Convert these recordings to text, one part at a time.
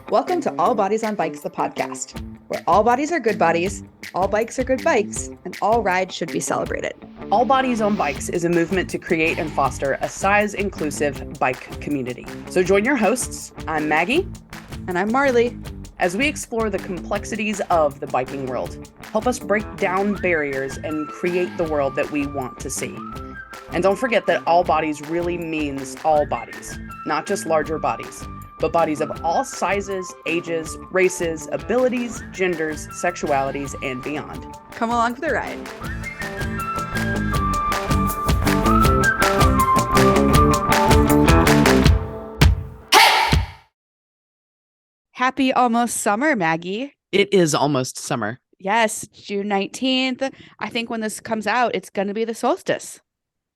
Welcome to All Bodies on Bikes, the podcast, where all bodies are good bodies, all bikes are good bikes, and all rides should be celebrated. All Bodies on Bikes is a movement to create and foster a size-inclusive bike community. So join your hosts, I'm Maggie. And I'm Marley. As we explore the complexities of the biking world, help us break down barriers and create the world that we want to see. And don't forget that all bodies really means all bodies, not just larger bodies, but bodies of all sizes, ages, races, abilities, genders, sexualities, and beyond. Come along for the ride. Happy almost summer, Maggie. It is almost summer. Yes, June 19th. I think when this comes out, it's going to be the solstice.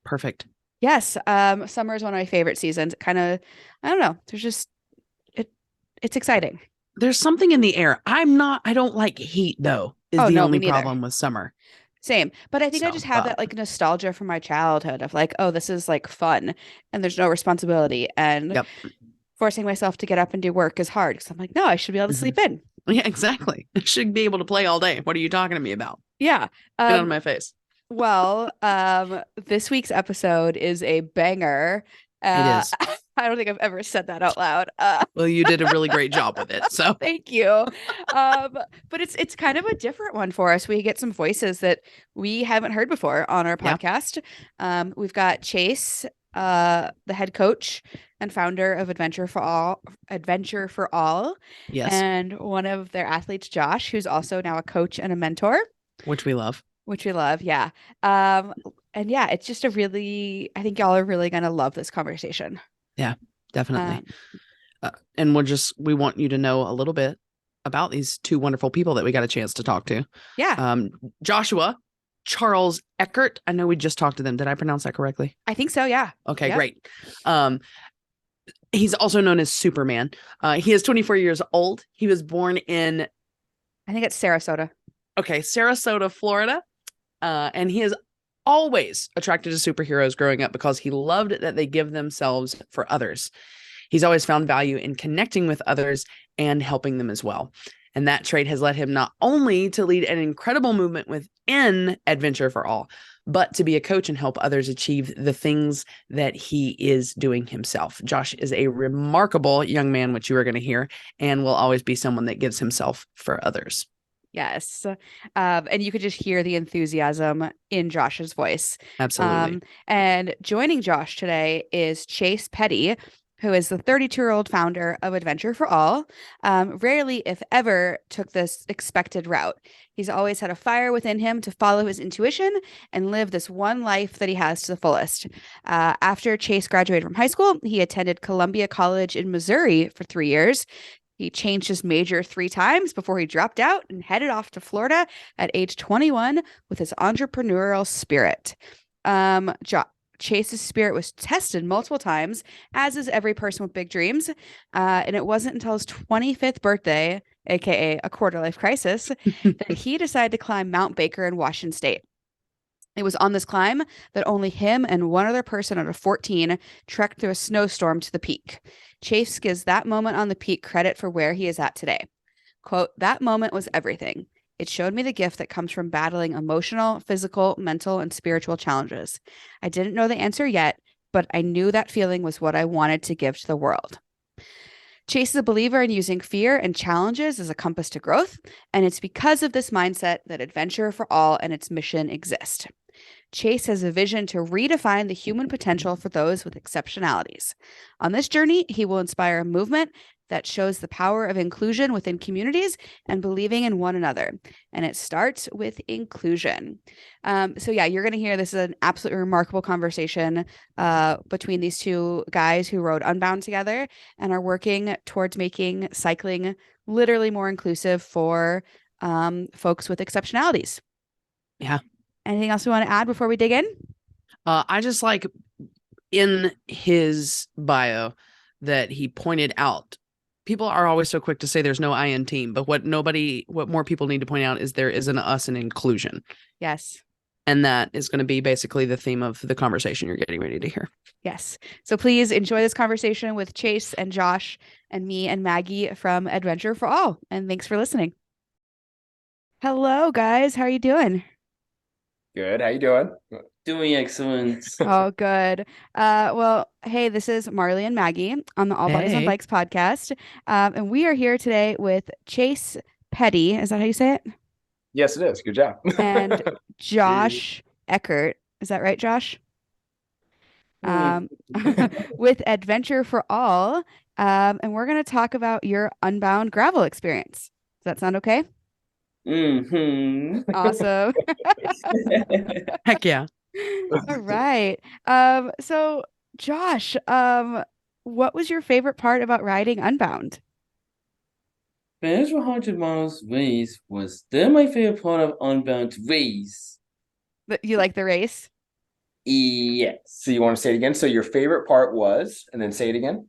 Perfect. Yes, summer is one of my favorite seasons. It kind of, I don't know, there's just, it's exciting. There's something in the air. I don't like heat though, is the only problem with summer. Same. But I think I just have that like nostalgia from my childhood of like, oh, this is like fun and there's no responsibility. And forcing myself to get up and do work is hard because I'm like, no, I should be able to sleep in. Yeah, exactly. I should be able to play all day. What are you talking to me about? Yeah. Get out of my face. Well, this week's episode is a banger. It is. I don't think I've ever said that out loud. Well, you did a really great job with it. So thank you. But it's kind of a different one for us. We get some voices that we haven't heard before on our podcast. We've got Chase, the head coach and founder of Adventure for All. Yes. And one of their athletes, Josh, who's also now a coach and a mentor. Which we love. Yeah. And yeah, it's just I think y'all are really going to love this conversation. Yeah, definitely. And we want you to know a little bit about these two wonderful people that we got a chance to talk to. Yeah. Joshua, Charles Eckert. I know we just talked to them. Did I pronounce that correctly? I think so. Yeah. Okay, great. He's also known as Superman. He is 24 years old. He was born in, I think it's Sarasota. Okay, Sarasota, Florida. And he is always attracted to superheroes growing up because he loved that they give themselves for others. He's always found value in connecting with others and helping them as well. And that trait has led him not only to lead an incredible movement within Adventure for All, but to be a coach and help others achieve the things that he is doing himself. Josh is a remarkable young man, which you are going to hear, and will always be someone that gives himself for others. Yes. And you could just hear the enthusiasm in Josh's voice. Absolutely. And joining Josh today is Chase Pettey, who is the 32-year-old founder of Adventure for All. Rarely, if ever, took this expected route. He's always had a fire within him to follow his intuition and live this one life that he has to the fullest. After Chase graduated from high school, he attended Columbia College in Missouri for 3 years. He changed his major 3 times before he dropped out and headed off to Florida at age 21 with his entrepreneurial spirit. Chase's spirit was tested multiple times, as is every person with big dreams. And it wasn't until his 25th birthday, aka a quarter-life crisis, that he decided to climb Mount Baker in Washington State. It was on this climb that only him and one other person out of 14 trekked through a snowstorm to the peak. Chase gives that moment on the peak credit for where he is at today. Quote, "That moment was everything. It showed me the gift that comes from battling emotional, physical, mental, and spiritual challenges. I didn't know the answer yet, but I knew that feeling was what I wanted to give to the world." Chase is a believer in using fear and challenges as a compass to growth, and it's because of this mindset that Adventure for All and its mission exist. Chase has a vision to redefine the human potential for those with exceptionalities. On this journey, he will inspire a movement that shows the power of inclusion within communities and believing in one another. And it starts with inclusion. So yeah, you're going to hear this is an absolutely remarkable conversation between these two guys who rode Unbound together and are working towards making cycling literally more inclusive for folks with exceptionalities. Yeah. Anything else we want to add before we dig in? I just like in his bio that he pointed out, people are always so quick to say there's no I in team, but what more people need to point out is there is an us in inclusion. Yes. And that is going to be basically the theme of the conversation you're getting ready to hear. Yes. So please enjoy this conversation with Chase and Josh and me and Maggie from Adventure for All. And thanks for listening. Hello, guys. How are you doing? Good. How you doing? Doing excellent. Oh, good. Well, hey, this is Marley and Maggie on the All Bodies on Hey. Bikes podcast. And we are here today with Chase Pettey. Is that how you say it? Yes, it is. Good job. And Josh Eckert. Is that right, Josh? With Adventure for All. And we're going to talk about your Unbound gravel experience. Does that sound okay? Awesome. Heck yeah. All right. So Josh, what was your favorite part about riding Unbound? Finish 100 miles race was still my favorite part of Unbound race. You like the race? Yes. So you want to say it again? So your favorite part was, and then say it again.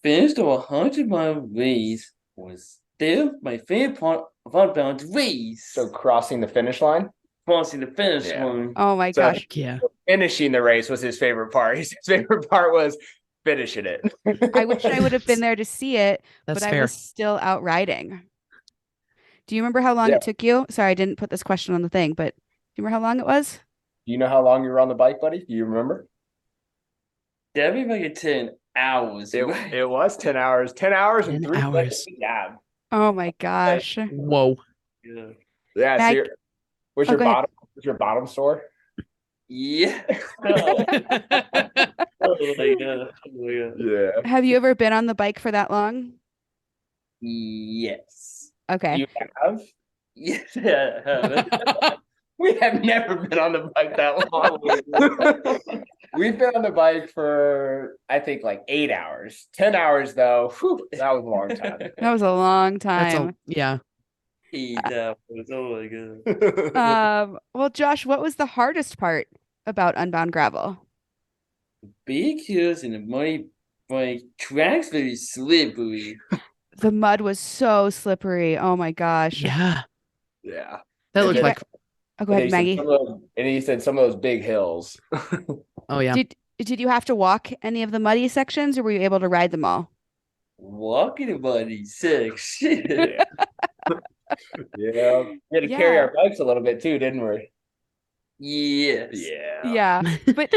Finish the 100-mile race was still my favorite part of Unbound race. So crossing the finish line. Crossing the finish Yeah. line. Oh my So- gosh. Heck yeah. Finishing the race was his favorite part. His favorite part was finishing it. I wish I would have been there to see it, That's but I fair. was still out riding. Do you remember how long Yeah. it took you? Sorry, I didn't put this question on the thing, but do you remember how long it was? Do you know how long you were on the bike, buddy? Do you remember? That'd be like 10 hours. It was 10 hours. 10 hours and 10 3 hours. seconds. Yeah. Oh my gosh. Whoa. Yeah. Yeah. So Mag- what's Oh, your go ahead. bottom? What's your bottom sore? Yeah. Oh my god. Oh my god. Yeah. Have you ever been on the bike for that long? Yes. Okay. You have? Yes. Yeah. We have never been on the bike that long. We've been on the bike for, I think, like 8 hours. 10 hours, though. Whew, that was a long time. That was a long That's time. yeah. 8 hours. Oh my god. Well, Josh, what was the hardest part about Unbound Gravel? Big hills and the muddy bike tracks very slippery. The mud was so slippery. Oh my gosh. Yeah. Yeah. That And looked then- like Oh, go ahead, Maggie. And he said some of those big hills. oh yeah. Did you have to walk any of the muddy sections, or were you able to ride them all? Walking the muddy section. Yeah. Yeah. We had to carry Yeah. our bikes a little bit too, didn't we? Yes. Yeah. Yeah, but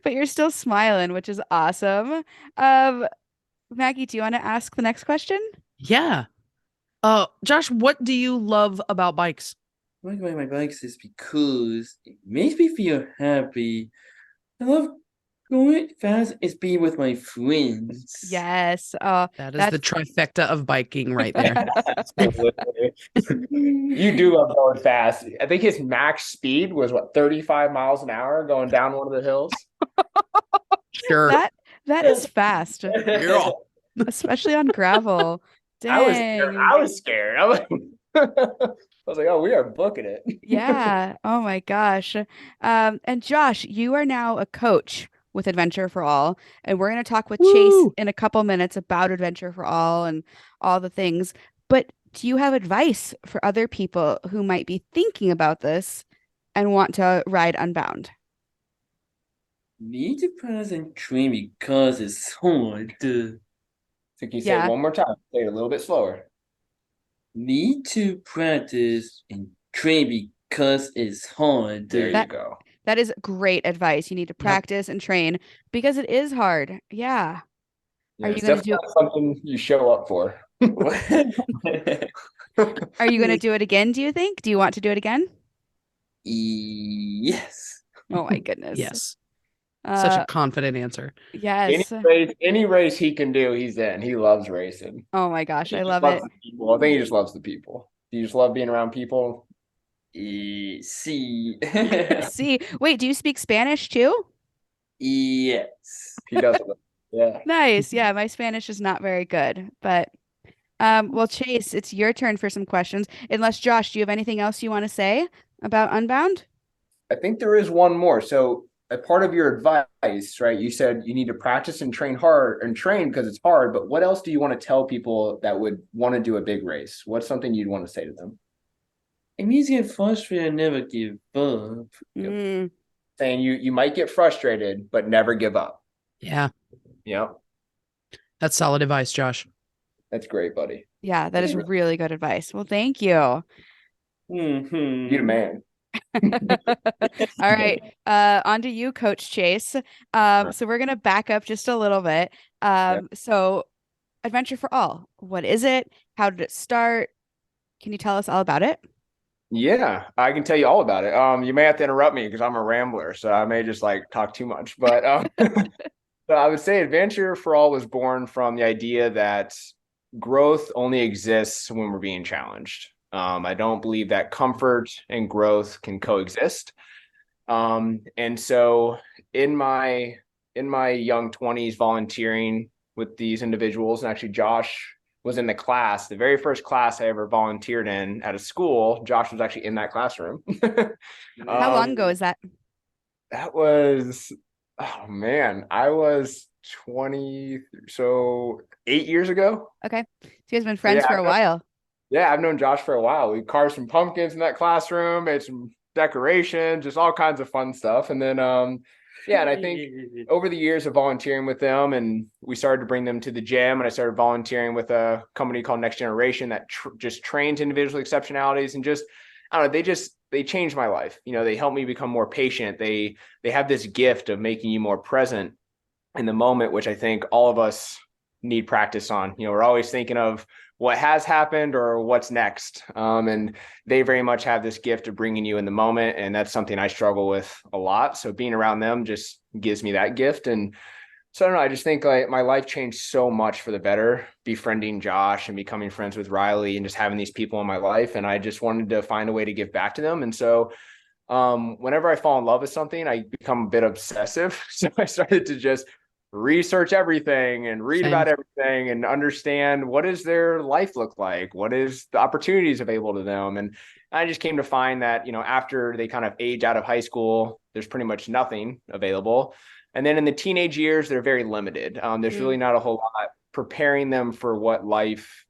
but you're still smiling, which is awesome. Maggie, do you want to ask the next question? Yeah. Josh, what do you love about bikes? I like riding my bikes is because it makes me feel happy. I love going fast and being with my friends. Yes. That is the That's- trifecta of biking right there. You do love going fast. I think his max speed was what, 35 miles an hour going down one of the hills. Sure. that is fast, Yeah. especially on gravel. I was scared. Dang. I was scared. I was like, oh, we are booking it. Yeah. Oh my gosh. And Josh, you are now a coach with Adventure for All, and we're going to talk with Chase Woo! in a couple minutes about Adventure for All and all the things. But do you have advice for other people who might be thinking about this and want to ride Unbound? Need to practice and train because it's hard. So can you say Yeah. it one more time? Say it a little bit slower. Need to practice and train because it's hard. There That- you go. That is great advice. You need to practice and train because it is hard. Yeah. Yeah, Are it's you gonna definitely not something you show up for? Are you going to do it again, do you think? Do you want to do it again? Yes. Oh my goodness. Yes. Such Uh, a confident answer. yes. Any race he can do, he's in. He loves racing. Oh my gosh, He I just love loves it. the people. I think he just loves the people. Do you just love being around people? See. See, wait, do you speak Spanish too? Yes. He does. Yeah. Nice. Yeah, my Spanish is not very good, but well, Chase, it's your turn for some questions. Unless Josh, do you have anything else you want to say about Unbound? I think there is one more. So a part of your advice, right? You said you need to practice and train hard and train because it's hard, but what else do you want to tell people that would want to do a big race? What's something you'd want to say to them? it means get frustrated and never give up. Mm, Saying you might get frustrated, but never give up. Yeah, Yep. that's solid advice, Josh. That's great, buddy. yeah, that is really good advice. Well, thank you. Mm-hmm. You the man. All right. On to you, Coach Chase. So we're gonna back up just a little bit. So Adventure for All, what is it? How did it start? Can you tell us all about it? Yeah, I can tell you all about it. You may have to interrupt me because I'm a rambler, so I may just like talk too much. But so I would say Adventure for All was born from the idea that growth only exists when we're being challenged. I don't believe that comfort and growth can coexist. And so in my young 20s volunteering with these individuals, and actually Josh was in the class, the very first class I ever volunteered in at a school. Josh was actually in that classroom. How long ago is that? That was, oh man, I was 20, so 8 years ago. Okay. So you guys have been friends Yeah, for a while. Yeah, I've known Josh for a while. We carved some pumpkins in that classroom, made some decorations, just all kinds of fun stuff. And then yeah, and I think over the years of volunteering with them, and we started to bring them to the gym, and I started volunteering with a company called Next Generation that just trains individual exceptionalities, and just I don't know, they changed my life. You know, they helped me become more patient. They have this gift of making you more present in the moment, which I think all of us need practice on. You know, we're always thinking of what has happened or what's next. And they very much have this gift of bringing you in the moment. And that's something I struggle with a lot. So being around them just gives me that gift. And so I don't know, I just think like my life changed so much for the better, befriending Josh and becoming friends with Riley and just having these people in my life. And I just wanted to find a way to give back to them. And so whenever I fall in love with something, I become a bit obsessive. So I started to just research everything and read Same. about everything and understand what does their life look like, what is the opportunities available to them. And I just came to find that, you know, after they kind of age out of high school, there's pretty much nothing available. And then in the teenage years, they're very limited. There's really not a whole lot preparing them for what life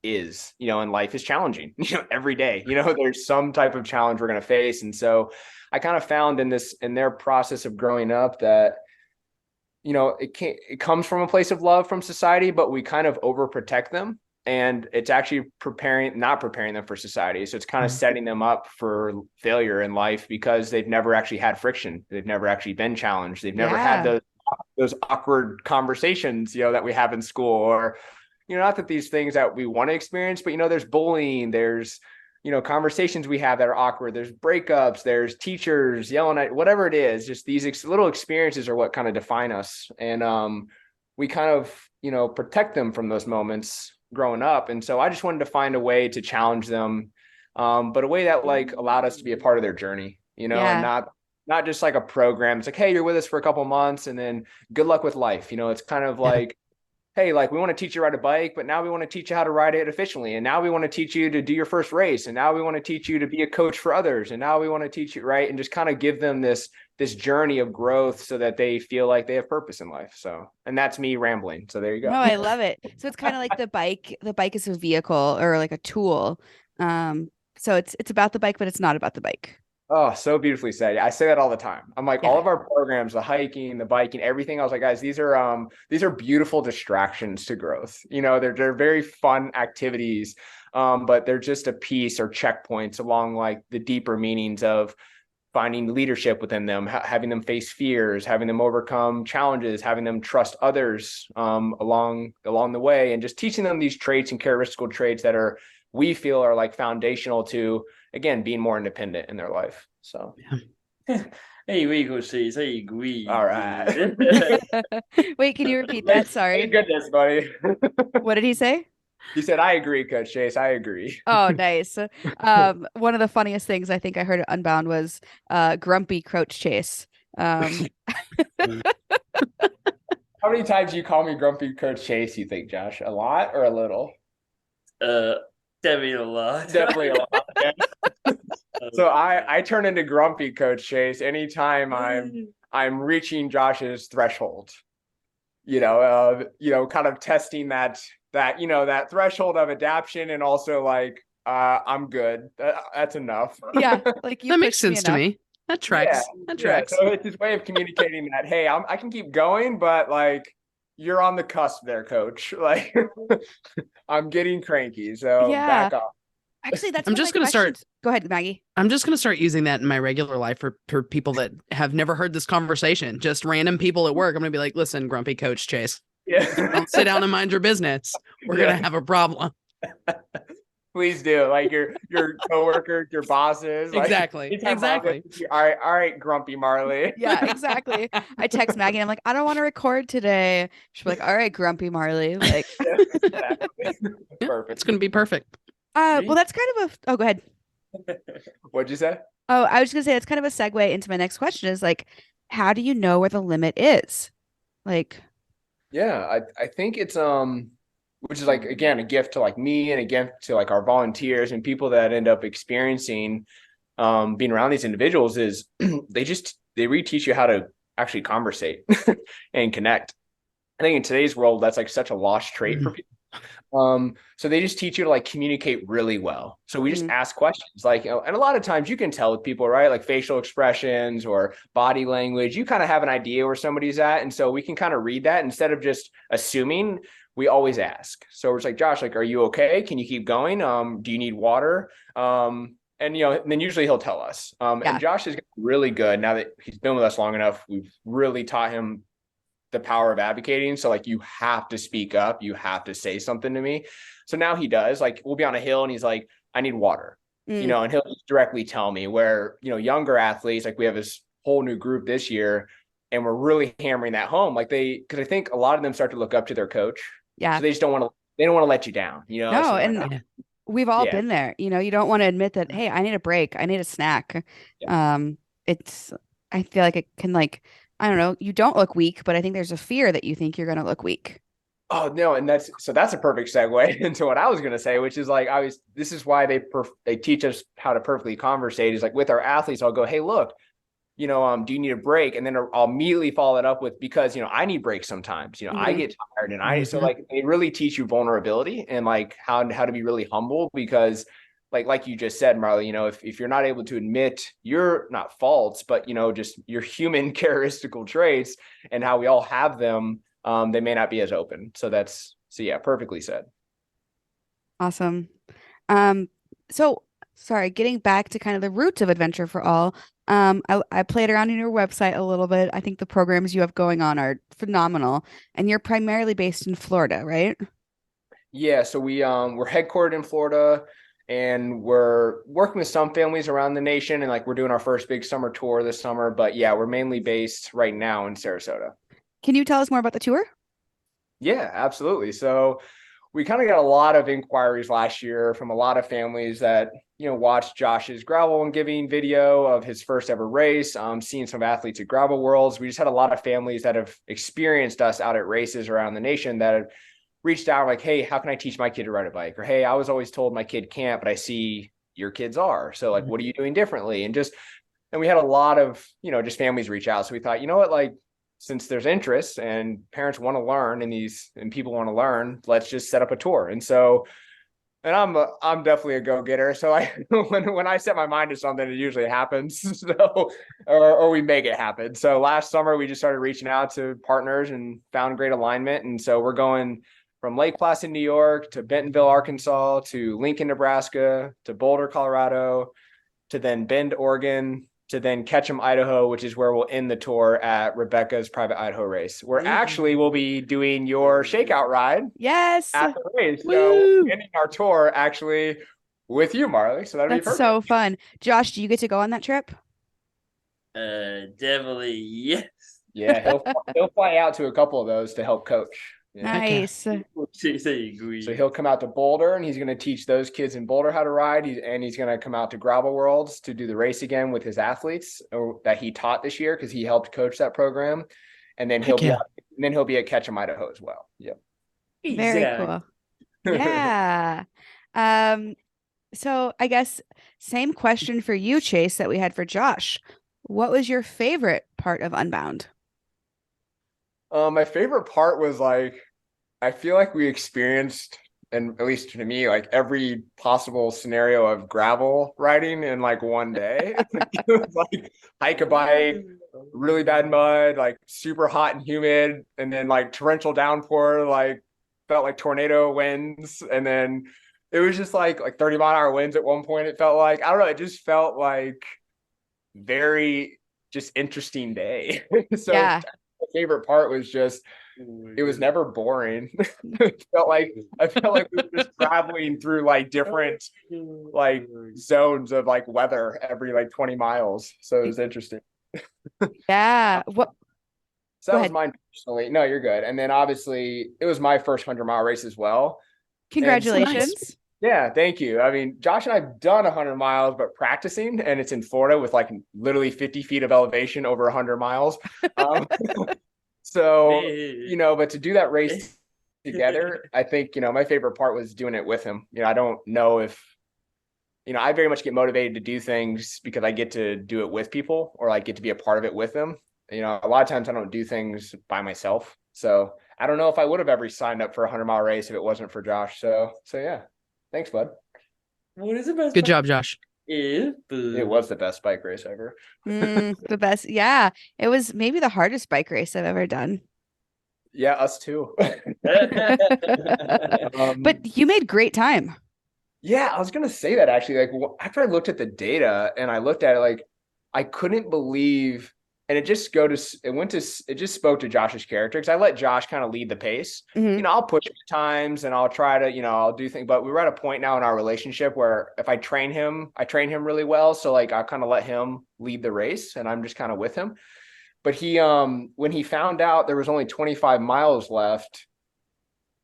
is, you know, and life is challenging, you know, every day, you know, there's some type of challenge we're going to face. And so I kind of found in their process of growing up that, you know, it comes from a place of love from society, but we kind of overprotect them, and it's actually not preparing them for society. So it's kind of setting them up for failure in life because they've never actually had friction. They've never actually been challenged. They've never had those awkward conversations, you know, that we have in school, or, you know, not that these things that we want to experience, but, you know, there's bullying, there's, you know, conversations we have that are awkward. There's breakups, there's teachers yelling at whatever it is. Just these little experiences are what kind of define us. And we kind of, you know, protect them from those moments growing up. And so I just wanted to find a way to challenge them, but a way that like allowed us to be a part of their journey, you know, and not just like a program. It's like, hey, you're with us for a couple months and then good luck with life. You know, it's kind of like, hey, like we want to teach you to ride a bike, but now we want to teach you how to ride it efficiently. And now we want to teach you to do your first race. And now we want to teach you to be a coach for others. And now we want to teach you, right. And just kind of give them this journey of growth so that they feel like they have purpose in life. So, and that's me rambling. So there you go. No, I love it. So it's kind of like the bike. The bike is a vehicle or like a tool. So it's about the bike, but it's not about the bike. Oh, so beautifully said. I say that all the time. I'm like, all of our programs, the hiking, the biking, everything. I was like, guys, these are beautiful distractions to growth. You know, they're very fun activities, but they're just a piece or checkpoints along like the deeper meanings of finding leadership within them, having them face fears, having them overcome challenges, having them trust others along the way, and just teaching them these traits and characteristical traits that we feel are like foundational to, again, being more independent in their life. So Hey, wait, Coach Chase, I agree. all right. Wait, can you repeat that? Sorry. Thank goodness, buddy. What did he say? He said, I agree, Coach Chase. I agree. Oh, nice. One of the funniest things I think I heard at Unbound was grumpy Coach Chase. How many times do you call me grumpy Coach Chase, you think, Josh? A lot or a little? Definitely a lot. Definitely a lot. Yeah. So I turn into grumpy Coach Chase anytime I'm reaching Josh's threshold. You know, kind of testing that threshold of adaptation, and also like I'm good. That's enough. Yeah, like you That makes pushed me sense to enough. me. That Yeah, tracks. That yeah. tracks. So it's his way of communicating that, hey, I can keep going, but like you're on the cusp there, coach. Like I'm getting cranky, so Yeah. back off. Actually, that's I'm one of my just gonna start. questions. Go ahead, Maggie. I'm just gonna start using that in my regular life for people that have never heard this conversation. Just random people at work. I'm gonna be like, listen, grumpy coach Chase. If you Yeah. don't sit down and mind your business, we're Yeah. gonna have a problem. Please do. Like your coworkers, your bosses. Like Exactly. anytime Exactly. all right, grumpy Marley. Yeah, exactly. I text Maggie and I'm like, I don't want to record today. She's like, all right, grumpy Marley. Like, Yeah, exactly. Yeah, Perfect. it's gonna be perfect. well, that's kind of a, oh, go ahead. What'd you say? Oh, I was just gonna say that's kind of a segue into my next question is like, how do you know where the limit is? Like, Yeah, I think it's which is like again a gift to like me and a gift to like our volunteers and people that end up experiencing being around these individuals is they reteach you how to actually conversate and connect. I think in today's world that's like such a lost trait for people. So they just teach you to like communicate really well. So we just ask questions like, you know, and a lot of times you can tell with people, right? Like facial expressions or body language, you kind of have an idea where somebody's at. And so we can kind of read that instead of just assuming. We always ask. So it's like, Josh, like, are you okay? Can you keep going? Do you need water? And you know, and then usually he'll tell us. Yeah. And Josh is really good now that he's been with us long enough. We've really taught him the power of advocating. So like you have to speak up, you have to say something to me. So now he does. Like we'll be on a hill and he's like, I need water, you know, and he'll just directly tell me. Where, you know, younger athletes, like we have this whole new group this year and we're really hammering that home. Like because I think a lot of them start to look up to their coach. yeah. So they just don't want to let you down, you know? No, So and like, we've all Yeah. been there. You know, you don't want to admit that, hey, I need a break. I need a snack. It's I feel like it can like, I don't know, you don't look weak, but I think there's a fear that you think you're gonna look weak. oh no, and that's a perfect segue into what I was going to say, which is like this is why they teach us how to perfectly conversate is like with our athletes. I'll go, hey, look, you know, do you need a break? And then I'll immediately follow it up with, because, you know, I need breaks sometimes, you know, I get tired and so like they really teach you vulnerability and like how to be really humble, because like you just said, Marley, you know, if you're not able to admit your not faults, but, you know, just your human characteristical traits and how we all have them, they may not be as open. So yeah, perfectly said. Awesome. So sorry, getting back to kind of the roots of Adventure for All. I played around in your website a little bit. I think the programs you have going on are phenomenal, and you're primarily based in Florida, right? Yeah, so we're headquartered in Florida, and we're working with some families around the nation, and like we're doing our first big summer tour this summer. But yeah, we're mainly based right now in Sarasota. Can you tell us more about the tour? Yeah, absolutely. So we kind of got a lot of inquiries last year from a lot of families that, you know, watched Josh's gravel and giving video of his first ever race, seeing some athletes at Gravel Worlds. We just had a lot of families that have experienced us out at races around the nation that have reached out like, hey, how can I teach my kid to ride a bike? Or, hey, I was always told my kid can't, but I see your kids are. So like, what are you doing differently? And we had a lot of, you know, just families reach out. So we thought, you know what, like, since there's interest and parents want to learn and people want to learn, let's just set up a tour. And so, and I'm definitely a go-getter. So when I set my mind to something, it usually happens. So, or we make it happen. So last summer we just started reaching out to partners and found great alignment. And so we're going from Lake Placid, New York to Bentonville, Arkansas, to Lincoln, Nebraska, to Boulder, Colorado, to then Bend, Oregon, to then Ketchum, Idaho, which is where we'll end the tour at Rebecca's private Idaho race, where actually we'll be doing your shakeout ride Yes. at the race. Woo! So ending our tour actually with you, Marley. So that'd be That's perfect. so fun. Josh, do you get to go on that trip? Definitely yes. Yeah, he'll fly out to a couple of those to help coach. Yeah. Nice. Say agree. So he'll come out to Boulder and he's going to teach those kids in Boulder how to ride. He's going to come out to Gravel Worlds to do the race again with his athletes that he taught this year, because he helped coach that program. And then he'll be at Ketchum, Idaho as well. Yep. Very cool. Yeah. So I guess same question for you, Chase, that we had for Josh. What was your favorite part of Unbound? My favorite part was like, I feel like we experienced and at least to me, like every possible scenario of gravel riding in like one day. It was like hike a bike, really bad mud, like super hot and humid, and then like torrential downpour, like felt like tornado winds, and then it was just like 30-mile-an-hour winds at one point. It felt like, I don't know, it just felt like very just interesting day. So Yeah. my favorite part was just it was never boring. I felt like we were just traveling through like different like zones of like weather every like 20 miles. So it was interesting. Yeah. What? So Go that was ahead. mine personally. No, you're good. And then obviously it was my first 100-mile race as well. Congratulations. Yeah, thank you. I mean, Josh and I've done 100 miles, but practicing, and it's in Florida with like literally 50 feet of elevation over 100 miles. So, but to do that race together, I think, my favorite part was doing it with him. I don't know if, I very much get motivated to do things because I get to do it with people, or I get to be a part of it with them. A lot of times I don't do things by myself. So I don't know if I would have ever signed up for a 100-mile race if it wasn't for Josh. So yeah. Thanks, bud. What is the best? Good job, Josh. It was the best bike race ever. The best. Yeah. It was maybe the hardest bike race I've ever done. Yeah, us too. But you made great time. Yeah, I was going to say that actually. Like after I looked at the data and I looked at it, like I couldn't believe, and it just spoke to Josh's character, because I let Josh kind of lead the pace. Mhm. I'll push him at times and I'll try to, I'll do things, but we were at a point now in our relationship where if I train him really well. So like I kind of let him lead the race and I'm just kind of with him. But he, when he found out there was only 25 miles left,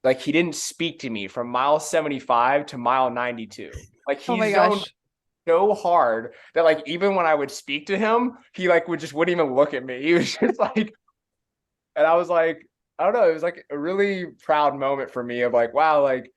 like he didn't speak to me from mile 75 to mile 92. Like Oh my he gosh. zoned so hard that like even when I would speak to him, he like wouldn't even look at me. He was just like, and I was like, I don't know, it was like a really proud moment for me of like, wow, like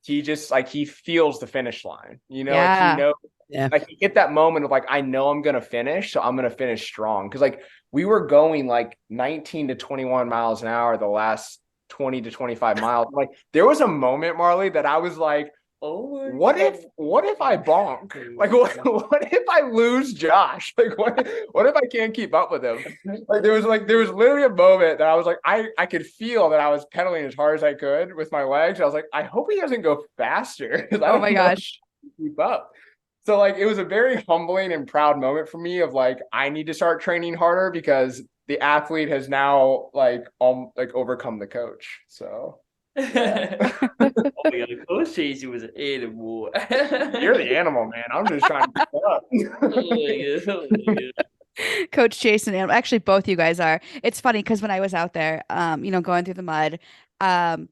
he just like he feels the finish line, like he Yeah. knows. Yeah. Like you get that moment of like, I know I'm gonna finish, so I'm gonna finish strong. Cause like we were going like 19 to 21 miles an hour the last 20 to 25 miles. Like there was a moment, Marley, that I was like, what if I bonk? Like what if I lose Josh? Like what if I can't keep up with him? Like there was literally a moment that I was like, I could feel that I was pedaling as hard as I could with my legs. I was like, I hope he doesn't go faster. Oh my gosh. Keep up. So like it was a very humbling and proud moment for me of like, I need to start training harder because the athlete has now like overcome the coach. So yeah. Oh my god, Coach Chasey was an animal. You're the animal, man. I'm just trying to keep up. Oh my god, oh my god. Coach Jason and actually both you guys are. It's funny because when I was out there, going through the mud, I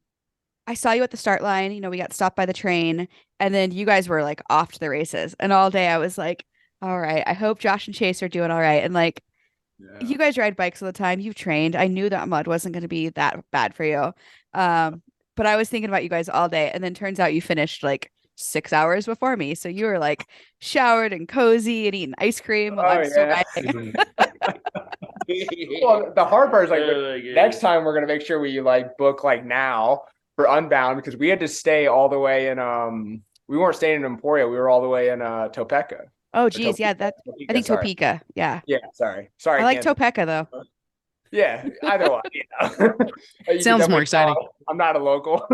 saw you at the start line. We got stopped by the train, and then you guys were like off to the races. And all day I was like, all right, I hope Josh and Chase are doing all right. And like, you guys ride bikes all the time. You've trained. I knew that mud wasn't going to be that bad for you. But I was thinking about you guys all day, and then turns out you finished like 6 hours before me. So you were like showered and cozy and eating ice cream while I'm still riding. Well, the hard part is like next time we're gonna make sure we like book like now for Unbound, because we had to stay all the way in we weren't staying in Emporia, we were all the way in Topeka. Oh geez, yeah, I think sorry. Topeka. Yeah. Yeah, sorry. I like Kansas. Topeka though. Yeah, either one. You Sounds can more definitely exciting. tell I'm not a local.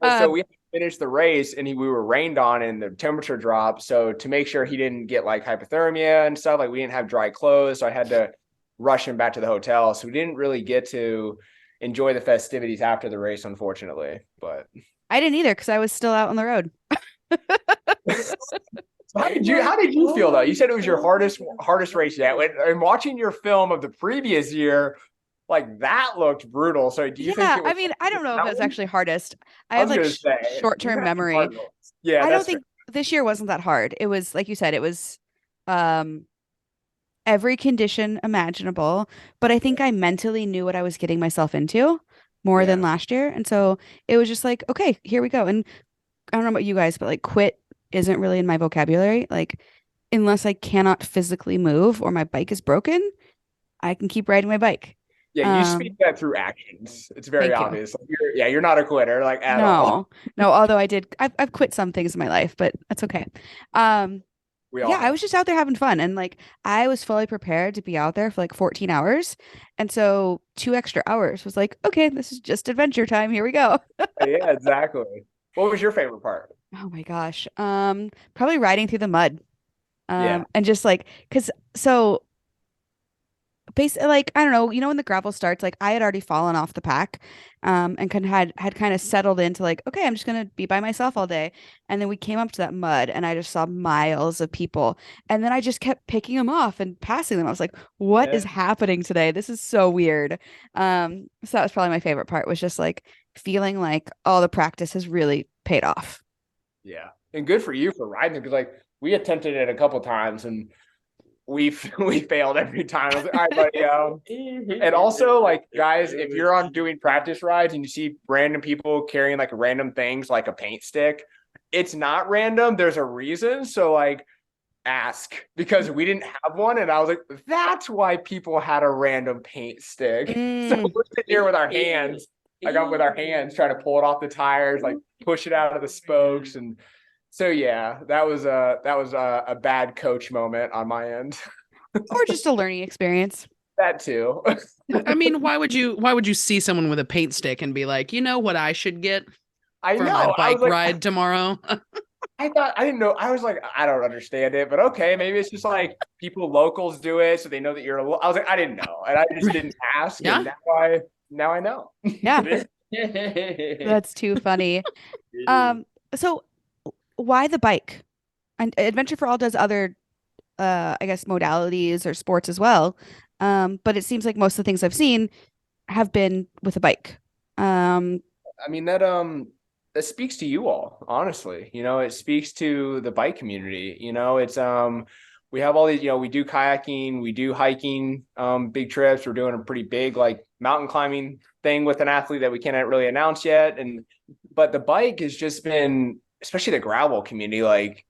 So we finished the race and we were rained on and the temperature dropped. So to make sure he didn't get like hypothermia and stuff, like we didn't have dry clothes. So I had to rush him back to the hotel. So we didn't really get to enjoy the festivities after the race, unfortunately. But I didn't either because I was still out on the road. how did you feel though? You said it was your hardest race yet. And watching your film of the previous year, like that looked brutal. So do you think it was, I mean, I don't know if it was actually hardest. I I have was like gonna say, short-term you had some memory. hard ones. Yeah, I don't that's think this year wasn't that hard. It was like you said, it was every condition imaginable, but I think I mentally knew what I was getting myself into more than last year. And so it was just like, okay, here we go. And I don't know about you guys, but like quit isn't really in my vocabulary. Like unless I cannot physically move or my bike is broken, I can keep riding my bike. Yeah, you speak that through actions. It's very Thank you. obvious. Like, you're not a quitter, like at all. No, although I've quit some things in my life, but that's okay. We all Yeah, I have. was just out there having fun, and like I was fully prepared to be out there for like 14 hours. And so 2 extra hours was like, okay, this is just adventure time. Here we go. Yeah, exactly. What was your favorite part? Oh my gosh. Probably riding through the mud. Yeah. And just like, cause so basically, like, I don't know, when the gravel starts, like I had already fallen off the pack, and had kind of settled into like, okay, I'm just gonna be by myself all day. And then we came up to that mud and I just saw miles of people. And then I just kept picking them off and passing them. I was like, what is Yeah. happening today? This is so weird. So that was probably my favorite part, was just like feeling like all the practice has really paid off. Yeah. And good for you for riding, because like we attempted it a couple times and we failed every time. I was like, all right, buddy. And also, like, guys, if you're on doing practice rides and you see random people carrying like random things like a paint stick, it's not random. There's a reason. So like ask, because we didn't have one. And I was like, that's why people had a random paint stick. So we're sitting here with our hands, like I'm with our hands trying to pull it off the tires, like push it out of the spokes. And so yeah, that was a bad coach moment on my end. Or just a learning experience. That too. I mean, why would you see someone with a paint stick and be like, you know what I should get I for know. my I bike was like, ride tomorrow? I didn't know. I was like, I don't understand it, but okay, maybe it's just like people locals do it, so they know that you're. I was like, I didn't know, and I just didn't ask. Yeah. And now I know. Yeah, that's too funny. So why the bike? And Adventure for All does other, I guess, modalities or sports as well. But it seems like most of the things I've seen have been with a bike. I mean, that speaks to you all, honestly. It speaks to the bike community. It's we have all these, we do kayaking, we do hiking, big trips. We're doing a pretty big like mountain climbing thing with an athlete that we can't really announce yet. But the bike has just been, especially the gravel community, like,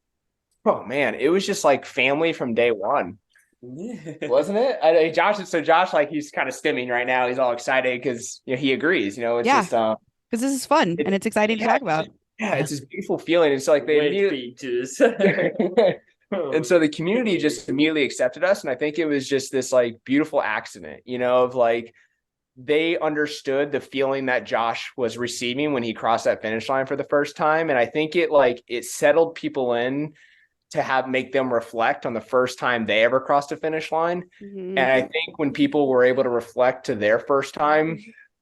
oh man, it was just like family from day one. Wasn't it? Josh, like, he's kind of stimming right now. He's all excited because he agrees. It's Yeah. just Because this is fun and it's exciting to talk about. yeah, it's this beautiful feeling. It's like they immediately and so the community just immediately accepted us. And I think it was just this like beautiful accident, of like they understood the feeling that Josh was receiving when he crossed that finish line for the first time. And I think it settled people in to make them reflect on the first time they ever crossed a finish line. Mm-hmm. And I think when people were able to reflect to their first time,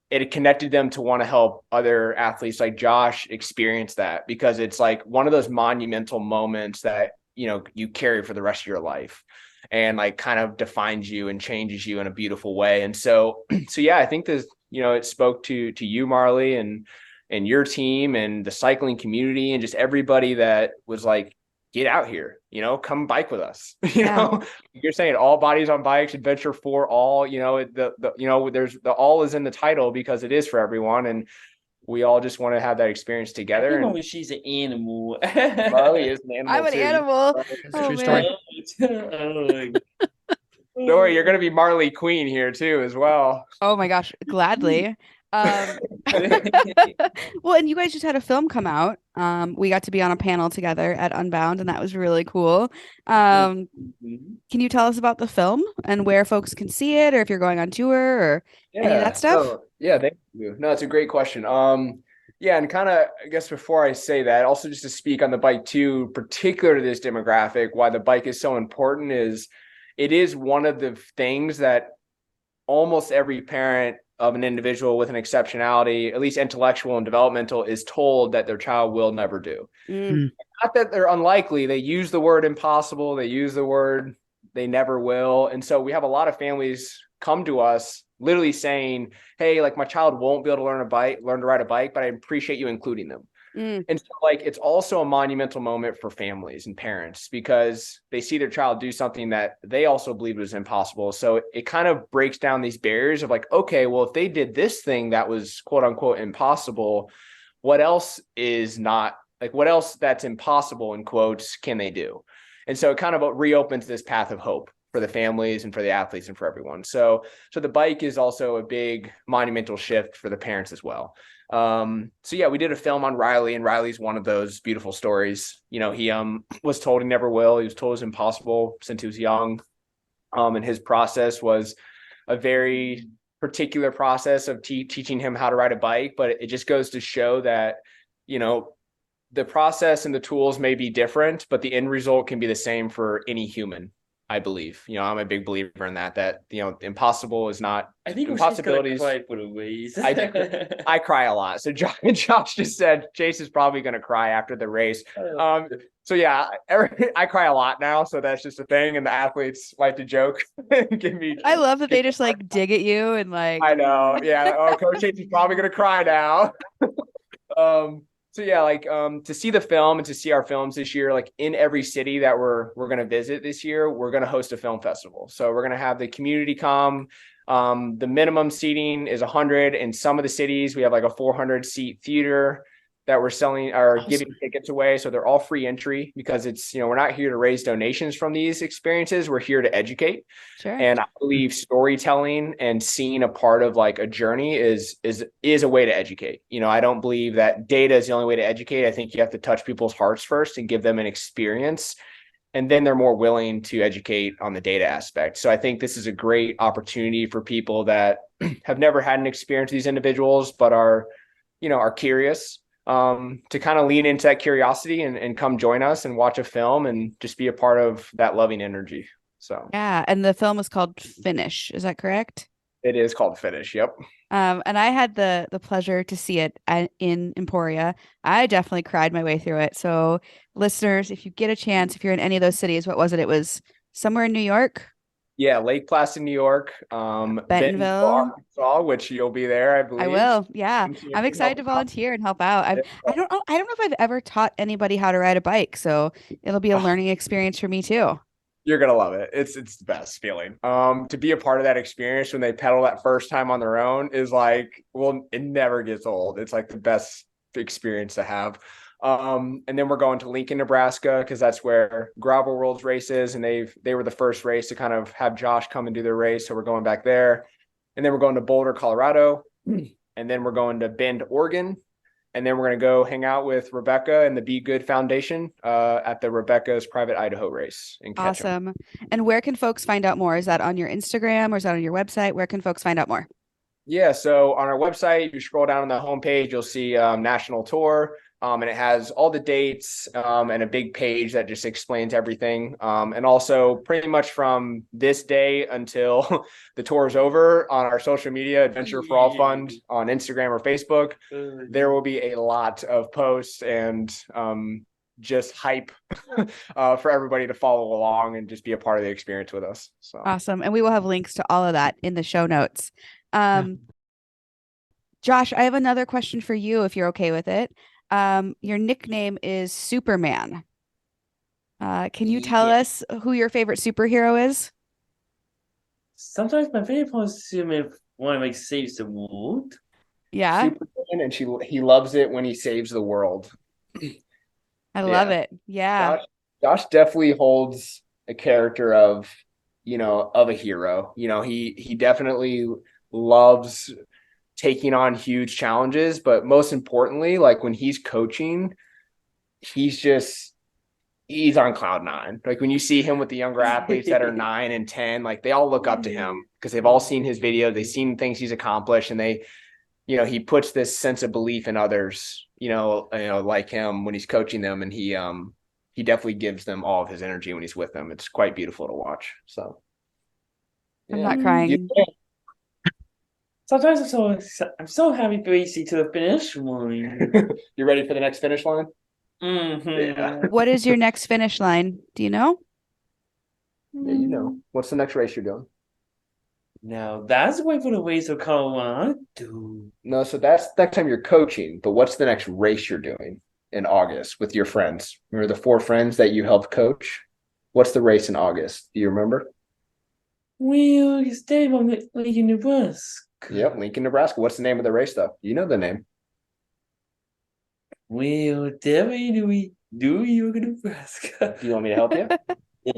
it connected them to want to help other athletes like Josh experience that, because it's like one of those monumental moments that, you carry for the rest of your life and like kind of defines you and changes you in a beautiful way. And so yeah, I think this, it spoke to you, Marley, and your team and the cycling community and just everybody that was like, get out here, come bike with us. You're saying all bodies on bikes, adventure for all, there's the all is in the title because it is for everyone. And we all just want to have that experience together. And she's an animal. Marley is an animal. I'm an too. animal. True story. Don't worry, you're going to be Marley Queen here too, as well. Oh my gosh, gladly. Well, and you guys just had a film come out. We got to be on a panel together at Unbound, and that was really cool. Can you tell us about the film and where folks can see it, or if you're going on tour or any of that stuff? Yeah, thank you. No, it's a great question. Yeah, and kind of, I guess before I say that, also just to speak on the bike too, particular to this demographic, why the bike is so important is it is one of the things that almost every parent of an individual with an exceptionality, at least intellectual and developmental, is told that their child will never do. Not that they're unlikely. They use the word impossible. They use the word they never will. And so we have a lot of families come to us literally saying, hey, like my child won't be able to learn to ride a bike, but I appreciate you including them. And so like, it's also a monumental moment for families and parents because they see their child do something that they also believed was impossible. So it kind of breaks down these barriers of like, okay, well, if they did this thing that was quote unquote impossible, what else is not like, what else that's impossible in quotes can they do? And so it kind of reopens this path of hope for the families and for the athletes and for everyone. So the bike is also a big monumental shift for the parents as well. So yeah, we did a film on Riley, and Riley's one of those beautiful stories. You know, he was told he never will. He was told it was impossible since he was young. And his process was a very particular process of teaching him how to ride a bike, but it just goes to show that, you know, the process and the tools may be different, but the end result can be the same for any human, I believe. You know, I'm a big believer in that, you know, impossible is not. I think impossibilities. Cry for the race. I cry a lot. So Josh just said Chase is probably going to cry after the race. So yeah, I cry a lot now. So that's just a thing. And the athletes like to joke. Give me. I love that they just like dig at you and like. I know. Yeah. Oh, Coach Chase is probably going to cry now. So yeah, like to see the film and to see our films this year, like in every city that we're going to visit this year, we're going to host a film festival. So we're going to have the community come. The minimum seating is 100. In some of the cities, we have like a 400 seat theater that we're selling or giving tickets away. So they're all free entry because it's, you know, we're not here to raise donations from these experiences. We're here to educate. Sure. And I believe storytelling and seeing a part of like a journey is a way to educate. You know, I don't believe that data is the only way to educate. I think you have to touch people's hearts first and give them an experience. And then they're more willing to educate on the data aspect. So I think this is a great opportunity for people that have never had an experience with these individuals, but are curious. To kind of lean into that curiosity and come join us and watch a film and just be a part of that loving energy. So yeah, and the film is called Finish. Is that correct? It is called Finish. Yep. And I had the pleasure to see it in Emporia. I definitely cried my way through it. So listeners, if you get a chance, if you're in any of those cities, what was it? It was somewhere in New York. Yeah, Lake Placid, New York, Bentonville, Arkansas, which you'll be there, I believe. I will. Yeah, I'm excited to volunteer and help out. I don't know if I've ever taught anybody how to ride a bike, so it'll be a learning experience for me too. You're gonna love it. It's the best feeling. To be a part of that experience when they pedal that first time on their own is like, well, it never gets old. It's like the best experience to have. And then we're going to Lincoln, Nebraska, because that's where Gravel Worlds race is, and they were the first race to kind of have Josh come and do their race, so we're going back there. And then we're going to Boulder, Colorado, and then we're going to Bend, Oregon, and then we're going to go hang out with Rebecca and the Be Good Foundation at the Rebecca's Private Idaho race in Ketchum. Awesome. And where can folks find out more? Is that on your Instagram or is that on your website? Where can folks find out more? Yeah, so on our website, if you scroll down on the homepage, you'll see National Tour. And it has all the dates and a big page that just explains everything. And also pretty much from this day until the tour is over on our social media, Adventure for All Fund on Instagram or Facebook, there will be a lot of posts and just hype for everybody to follow along and just be a part of the experience with us. So awesome. And we will have links to all of that in the show notes. Josh, I have another question for you if you're okay with it. Your nickname is Superman. Can you tell us who your favorite superhero is? Sometimes my favorite part is Superman when like saves the world. Yeah. Superman, and he loves it when he saves the world. I love it. Yeah. Josh definitely holds a character of a hero. He definitely loves taking on huge challenges, but most importantly, like when he's coaching, he's on cloud nine. Like when you see him with the younger athletes that are 9 and 10, like they all look up to him because they've all seen his videos, they've seen things he's accomplished, and he puts this sense of belief in others, like him when he's coaching them, and he definitely gives them all of his energy when he's with them. It's quite beautiful to watch. So I'm not crying. Sometimes I'm so happy to see to the finish line. You ready for the next finish line? Mm-hmm. Yeah. What is your next finish line? Do you know? Yeah, you know. What's the next race you're doing? No, that's wait for the race of Colorado. No, so that's next time you're coaching, but what's the next race you're doing in August with your friends? Remember the 4 friends that you helped coach? What's the race in August? Do you remember? Well, it's Dave on Lincoln, Nebraska. Yep, Lincoln, Nebraska. What's the name of the race, though? You know the name. Well, definitely do you go to Nebraska? Do you want me to help you?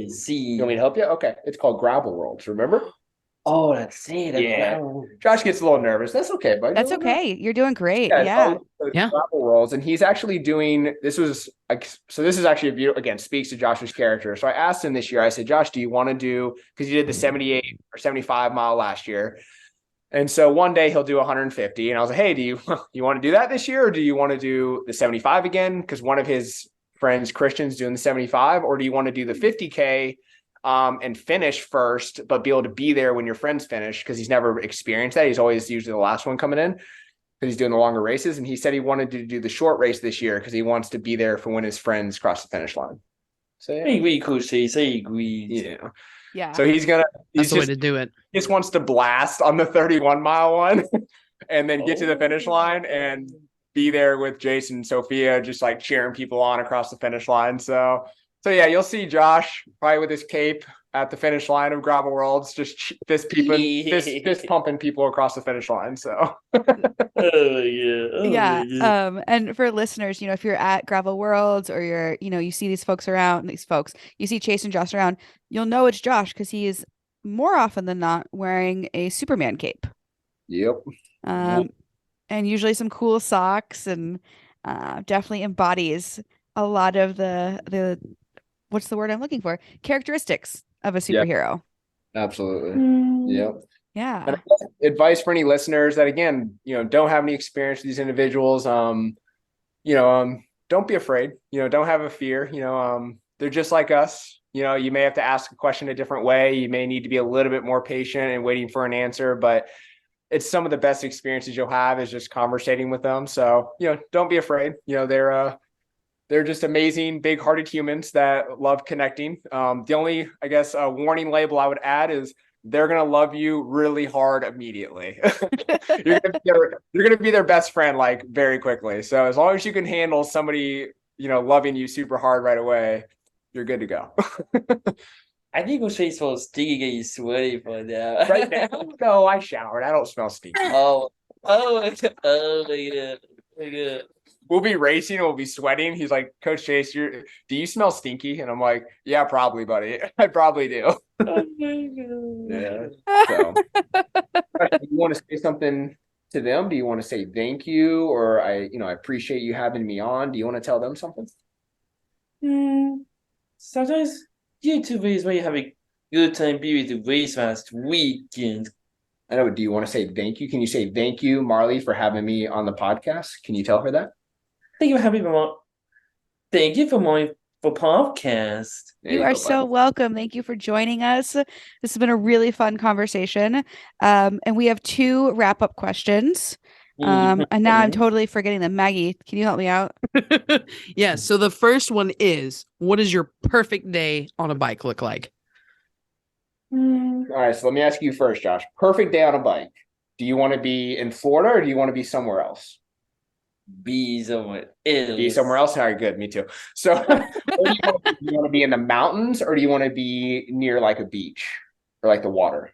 See. You want me to help you? Okay. It's called Gravel Worlds, remember? Oh, that's it. Yeah. Josh gets a little nervous. That's okay, buddy. That's okay. You're doing great. Yeah. Yeah. Yeah. Gravel Worlds, and he's actually doing. This was like, so. This is actually a view again speaks to Josh's character. So I asked him this year. I said, Josh, do you want to do? Because he did the 78 or 75 mile last year. And so one day he'll do 150. And I was like, hey, do you want to do that this year? Or do you want to do the 75 again? Because one of his friends, Christian's doing the 75. Or do you want to do the 50K and finish first, but be able to be there when your friends finish? Because he's never experienced that. He's always usually the last one coming in because he's doing the longer races. And he said he wanted to do the short race this year because he wants to be there for when his friends cross the finish line. So yeah. Yeah. Yeah. So he's That's the way to do it. He just wants to blast on the 31 mile one and then get to the finish line and be there with Jason and Sophia, just like cheering people on across the finish line. So yeah, you'll see Josh probably with his cape at the finish line of Gravel Worlds, just fist pumping people across the finish line. So yeah. And for listeners, if you're at Gravel Worlds or you're, you see these folks around, you see Chase and Josh around, you'll know it's Josh because he is more often than not wearing a Superman cape. Yep. And usually some cool socks, and definitely embodies a lot of the what's the word I'm looking for? Characteristics of a superhero. Absolutely. Yep. Yeah. And advice for any listeners that, again, don't have any experience with these individuals. Don't be afraid. Don't have a fear. They're just like us. You may have to ask a question a different way. You may need to be a little bit more patient and waiting for an answer, but it's some of the best experiences you'll have is just conversating with them. So, don't be afraid. They're just amazing, big-hearted humans that love connecting. The only, I guess, warning label I would add is they're going to love you really hard immediately. You're going to be their best friend, like, very quickly. So as long as you can handle somebody, loving you super hard right away, you're good to go. I think O'Shea's so sticky, getting sweaty for that. Right now? No, I showered. I don't smell stinky. Oh, yeah. We'll be racing and we'll be sweating. He's like, Coach Chase, do you smell stinky? And I'm like, yeah, probably, buddy. I probably do. Oh my God. Yeah. So, do you want to say something to them? Do you want to say thank you? Or I appreciate you having me on. Do you want to tell them something? Sometimes YouTube is where you have a good time be with the race last weekend. I know. Do you want to say thank you? Can you say thank you, Marley, for having me on the podcast? Can you tell her that? Thank you for having me on. Thank you for podcast. You are so welcome. Thank you for joining us. This has been a really fun conversation. And we have 2 wrap-up questions. And now I'm totally forgetting them. Maggie, can you help me out? Yeah. So the first one is, what does your perfect day on a bike look like? All right. So let me ask you first, Josh. Perfect day on a bike. Do you want to be in Florida or do you want to be somewhere else? Be somewhere else. Be somewhere else? All right, good. Me too. So do you want to be in the mountains or do you want to be near like a beach or like the water?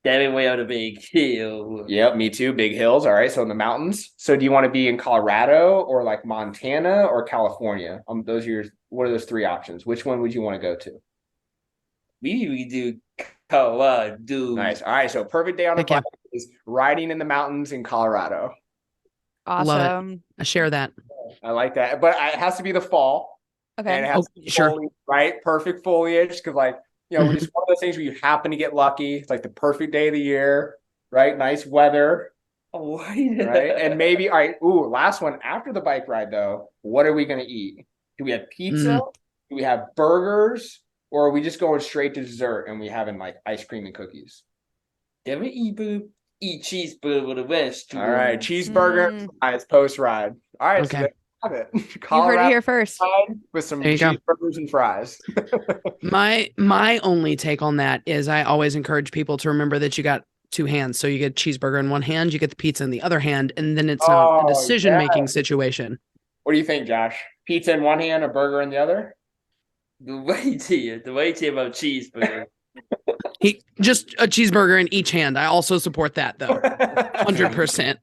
That way on a big hill. Yep, me too. Big hills. All right. So in the mountains. So do you want to be in Colorado or like Montana or California? What are those 3 options? Which one would you want to go to? We do Colorado. Nice. All right. So perfect day on the bike is riding in the mountains in Colorado. Awesome. I share that. I like that. But it has to be the fall. Okay. And it has to be foliage, right? Perfect foliage. Because just one of those things where you happen to get lucky. It's like the perfect day of the year, right? Nice weather. Oh, right. And maybe, all right. Ooh, last one. After the bike ride, though, what are we going to eat? Do we have pizza? Do we have burgers? Or are we just going straight to dessert and we having like ice cream and cookies? Then we eat cheeseburger with a restaurant. All right. Cheeseburger fries post-ride. All right. Okay. So have it. You heard it here first. With some There you go. cheeseburgers and fries. My only take on that is I always encourage people to remember that you got 2 hands. So you get cheeseburger in one hand, you get the pizza in the other hand, and then it's not a decision-making situation. What do you think, Josh? Pizza in one hand, a burger in the other? The way to about cheeseburger. Just a cheeseburger in each hand. I also support that though. 100%.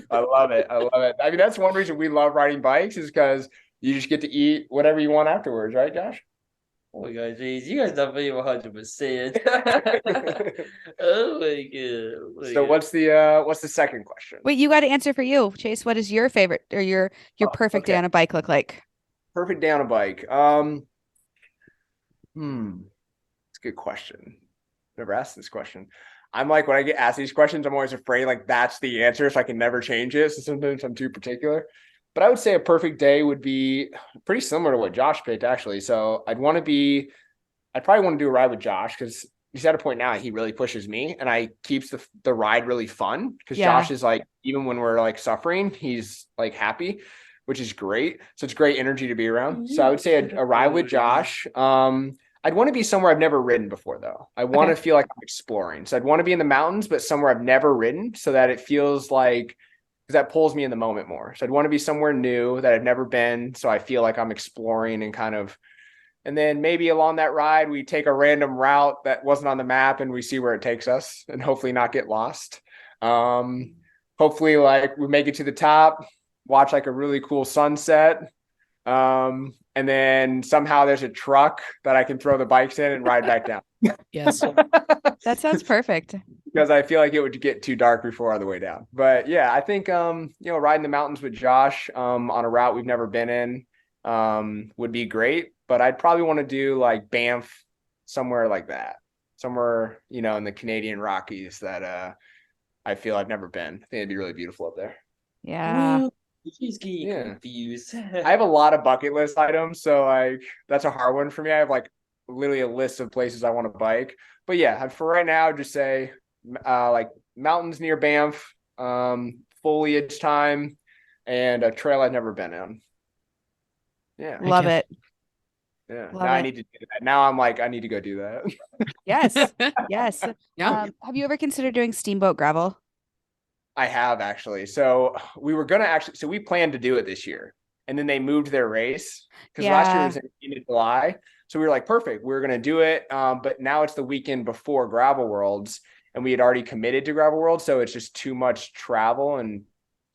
I love it. I mean, that's one reason we love riding bikes is because you just get to eat whatever you want afterwards, right, Josh? Oh my God, geez, you guys definitely 100%. Oh my God. Oh my So God. what's the second question? Wait, you got to answer for you, Chase. What is your favorite or your Oh, perfect day okay. on a bike look like? Perfect day on a bike. It's a good question. Never asked this question. I'm like, when I get asked these questions, I'm always afraid like that's the answer, so I can never change it. So sometimes I'm too particular. But I would say a perfect day would be pretty similar to what Josh picked, actually. So I'd probably want to do a ride with Josh because he's at a point now he really pushes me and I keeps the ride really fun because Yeah. Josh is like, even when we're like suffering, he's like happy, which is great. So it's great energy to be around. So I would say a ride with Josh. I'd want to be somewhere I've never ridden before, though. I want to feel like I'm exploring. So I'd want to be in the mountains, but somewhere I've never ridden so that it feels like, because that pulls me in the moment more. So I'd want to be somewhere new that I've never been. So I feel like I'm exploring and kind of, and then maybe along that ride, we take a random route that wasn't on the map and we see where it takes us and hopefully not get lost. Hopefully like we make it to the top, watch like a really cool sunset. And then somehow there's a truck that I can throw the bikes in and ride back down. Yes. That sounds perfect. Because I feel like it would get too dark before on the way down. But yeah, I think riding the mountains with Josh on a route we've never been in would be great. But I'd probably want to do like Banff, somewhere like that. Somewhere, in the Canadian Rockies that I feel I've never been. I think it'd be really beautiful up there. Yeah. He's getting Yeah. confused. I have a lot of bucket list items, so like that's a hard one for me. I have like literally a list of places I want to bike. But yeah, for right now, I'd just say like mountains near Banff, foliage time, and a trail I've never been on. Yeah. Love it. Yeah. Love Now I it. need to do that. Now I'm like, I need to go do that. Yes. Yes. Yeah. Have you ever considered doing steamboat gravel? I have actually. So we were gonna so we planned to do it this year, and then they moved their race because last year Yeah. was in July. So we were like, perfect, we're gonna do it. But now it's the weekend before Gravel Worlds, and we had already committed to Gravel Worlds, so it's just too much travel and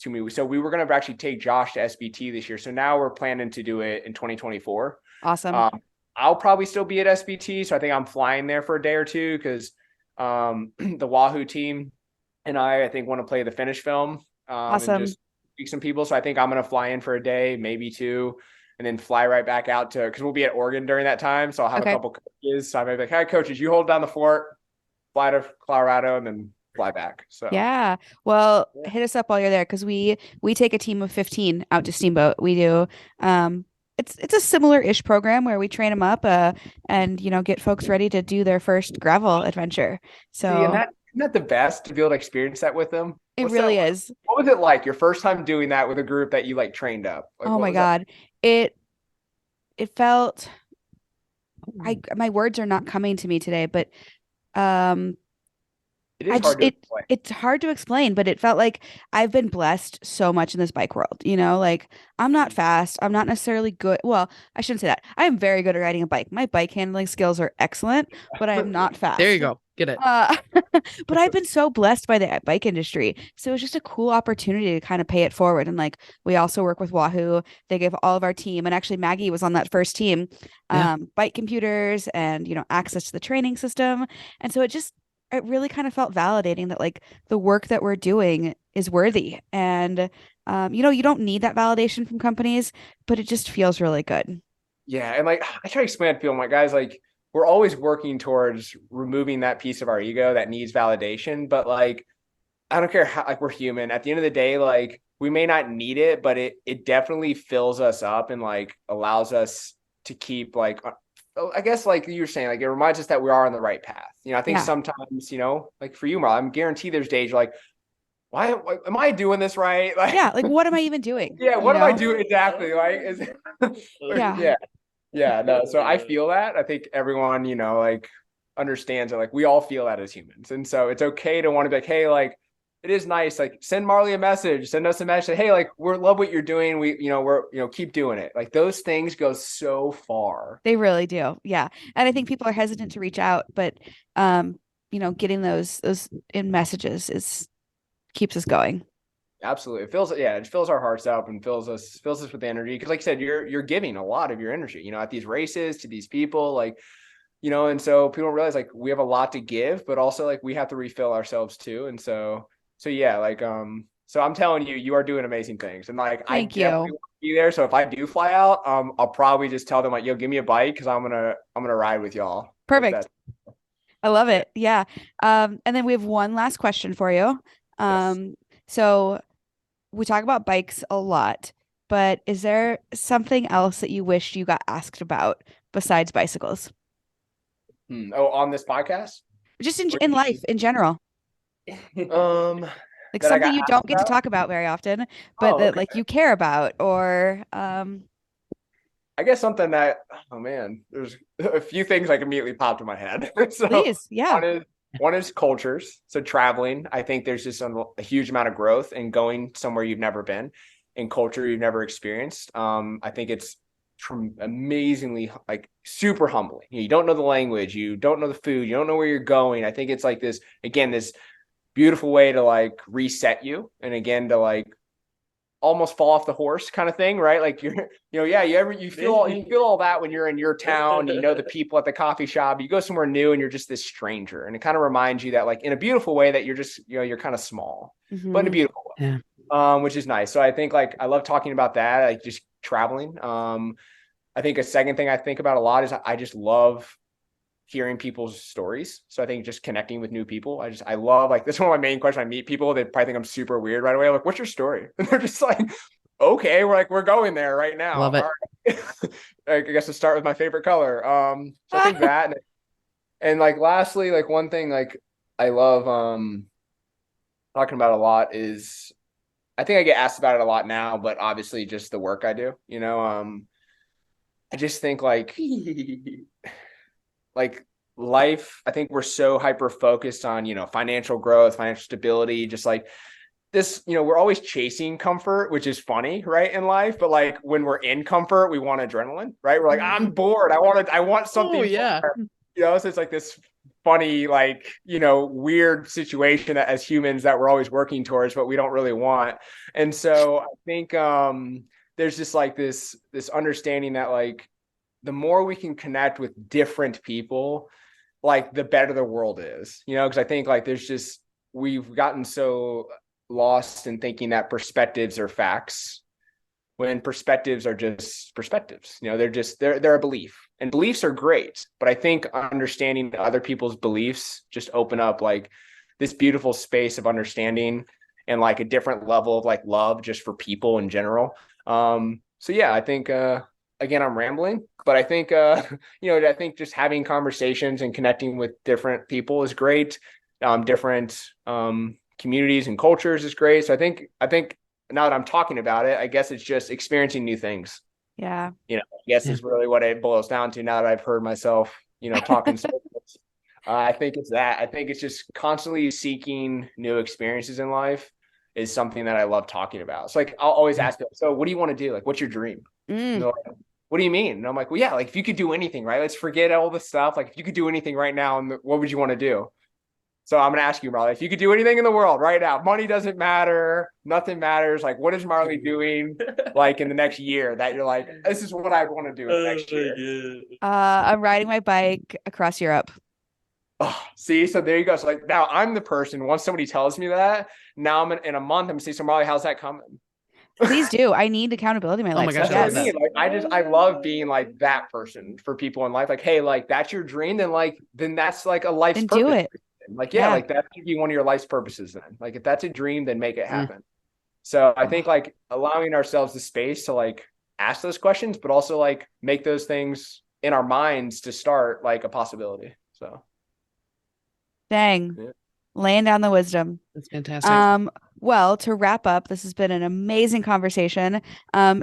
too many. So we were gonna actually take Josh to SBT this year. So now we're planning to do it in 2024. Awesome. I'll probably still be at SBT, so I think I'm flying there for a day or two because the Wahoo team and I think want to play the finish film Awesome. and just speak some people. So I think I'm going to fly in for a day, maybe two, and then fly right back out to, because we'll be at Oregon during that time. So I'll have a couple coaches. So I may be like, hey, coaches, you hold down the fort, fly to Colorado, and then fly back. So Yeah. Well, hit us up while you're there because we take a team of 15 out to Steamboat. We do it's a similar-ish program where we train them up and get folks ready to do their first gravel adventure. So see, and isn't that the best to be able to experience that with them? it really is. What was it like your first time doing that with a group that you like trained up? Like, Oh my God. It felt my words are not coming to me today, but it is hard to explain. It's hard to explain, but it felt like I've been blessed so much in this bike world. Like I'm not fast. I'm not necessarily good. Well, I shouldn't say that. I am very good at riding a bike. My bike handling skills are excellent, but I am not fast. There you go. Get it. But I've been so blessed by the bike industry. So it's just a cool opportunity to kind of pay it forward. And like, we also work with Wahoo. They give all of our team, and actually Maggie was on that first team, bike computers and, access to the training system. And so it really kind of felt validating that like the work that we're doing is worthy. And, you don't need that validation from companies, but it just feels really good. Yeah. And like, I try to explain to people, my guys, like, we're always working towards removing that piece of our ego that needs validation. But like, I don't care how, like, we're human. At the end of the day, like, we may not need it, but it definitely fills us up and like allows us to keep like, I guess like you were saying, like it reminds us that we are on the right path. I think sometimes, like for you, Marla, I'm guaranteed there's days you're like, why am I doing this right? Like, yeah, like what am I even doing? Yeah, what am I doing exactly? Like, yeah. Yeah, no. So I feel that. I think everyone, like understands that, like we all feel that as humans. And so it's okay to want to be like, hey, like it is nice. Like send Marley a message, send us a message. Hey, like love what you're doing. We're keep doing it. Like those things go so far. They really do. Yeah. And I think people are hesitant to reach out, but getting those in messages keeps us going. Absolutely. It fills our hearts up and fills us with energy. Because like I said, you're giving a lot of your energy, at these races to these people, like, and so people don't realize like we have a lot to give, but also like we have to refill ourselves too. And so yeah, like, so I'm telling you, you are doing amazing things. And like, I Thank definitely you. want to be there. So if I do fly out, I'll probably just tell them like, yo, give me a bike. Cause I'm going to ride with y'all. Perfect. I love it. Yeah. And then we have one last question for you. Yes. So we talk about bikes a lot, but is there something else that you wish you got asked about besides bicycles? Oh, on this podcast? Just in life in general, like That I something got you asked don't get to about? talk about very often, but Oh, that okay. like you care about, or I guess something that, oh man, there's a few things like immediately popped in my head. So please, yeah. one is cultures. So traveling, I think there's just a huge amount of growth in going somewhere you've never been, in culture you've never experienced. I think it's amazingly like super humbling. You don't know the language, you don't know the food, you don't know where you're going. I think it's like this, again, this beautiful way to like reset you, and again to like almost fall off the horse kind of thing, right? Like you feel all that when you're in your town, the people at the coffee shop, you go somewhere new and you're just this stranger. And it kind of reminds you that like in a beautiful way that you're just, you're kind of small, but in a beautiful way. Yeah. Which is nice. So I think like I love talking about that, like just traveling. I think a second thing I think about a lot is I just love hearing people's stories. So I think just connecting with new people. I love like, this is one of my main questions. I meet people, they probably think I'm super weird right away. I'm like, what's your story? And they're just like, okay, we're going there right now. Love it. All right. I guess to start with my favorite color. So I think that, and like, lastly, like one thing, like I love, talking about a lot is, I think I get asked about it a lot now, but obviously just the work I do, I just think like life, I think we're so hyper focused on, financial growth, financial stability, just like this, we're always chasing comfort, which is funny, right? In life. But like when we're in comfort, we want adrenaline, right? We're like, I'm bored. I want something. Oh yeah. More. So it's like this funny, like, weird situation that as humans that we're always working towards, but we don't really want. And so I think there's just like this understanding that like, the more we can connect with different people, like the better the world is, because I think like we've gotten so lost in thinking that perspectives are facts when perspectives are just perspectives. They're a belief, and beliefs are great. But I think understanding other people's beliefs just open up like this beautiful space of understanding and like a different level of like love just for people in general. So yeah, I think, again, I'm rambling, but I think, I think just having conversations and connecting with different people is great. Different communities and cultures is great. So I think now that I'm talking about it, I guess it's just experiencing new things. Yeah. I guess is really what it boils down to now that I've heard myself, talking. I think it's that. I think it's just constantly seeking new experiences in life is something that I love talking about. So like, I'll always ask people, so what do you want to do? Like, what's your dream? And they're like, what do you mean? And I'm like, well, yeah, like if you could do anything, right? Let's forget all the stuff. Like if you could do anything right now, and what would you want to do? So I'm going to ask you, Marley, if you could do anything in the world right now, money doesn't matter, nothing matters. Like, what is Marley doing like in the next year that you're like, this is what I want to do in the next year? I'm riding my bike across Europe. Oh, see, so there you go. So like now I'm the person, once somebody tells me that, now I'm in a month, I'm going to say, so Marley, how's that coming? Please do. I need accountability in my life. Oh my gosh, So I yes. love that. Like I love being like that person for people in life. Like, hey, like that's your dream, then that's like a life's Then purpose. do it. Like, yeah, like that should be one of your life's purposes then. Like if that's a dream, then make it happen. So I think like allowing ourselves the space to like ask those questions, but also like make those things in our minds to start like a possibility. So Dang. Yeah. Laying down the wisdom. That's fantastic. Well, to wrap up, this has been an amazing conversation.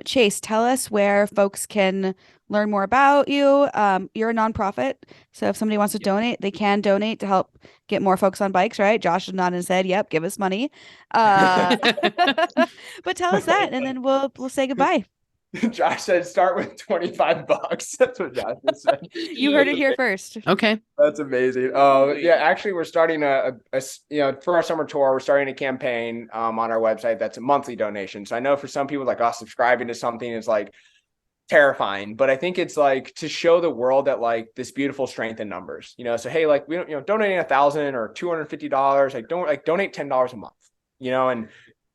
Chase, tell us where folks can learn more about you. You're a nonprofit, so if somebody wants to donate, they can donate to help get more folks on bikes, right? Josh has nodded and said, "Yep, give us money." But tell us that, and then we'll say goodbye. Josh said start with $25. That's what Josh said. You heard it here first. Okay. That's amazing. Yeah, actually, we're starting for our summer tour, we're starting a campaign on our website that's a monthly donation. So I know for some people like us, subscribing to something is like terrifying, but I think it's like to show the world that like this beautiful strength in numbers. So hey, like we don't, donating $1,000 or $250, like donate $10 a month.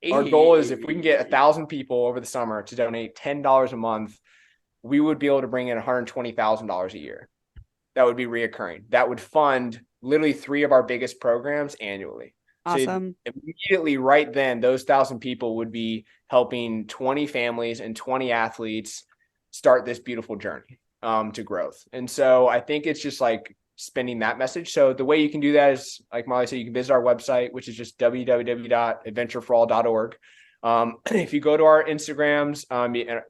And our goal is if we can get 1,000 people over the summer to donate $10 a month, we would be able to bring in $120,000 a year. That would be reoccurring. That would fund literally 3 of our biggest programs annually. Awesome. So immediately right then, those 1,000 people would be helping 20 families and 20 athletes start this beautiful journey to growth. And so I think it's just like spending that message. So the way you can do that is, like Marley said, you can visit our website, which is just www.adventureforall.org. If you go to our Instagrams,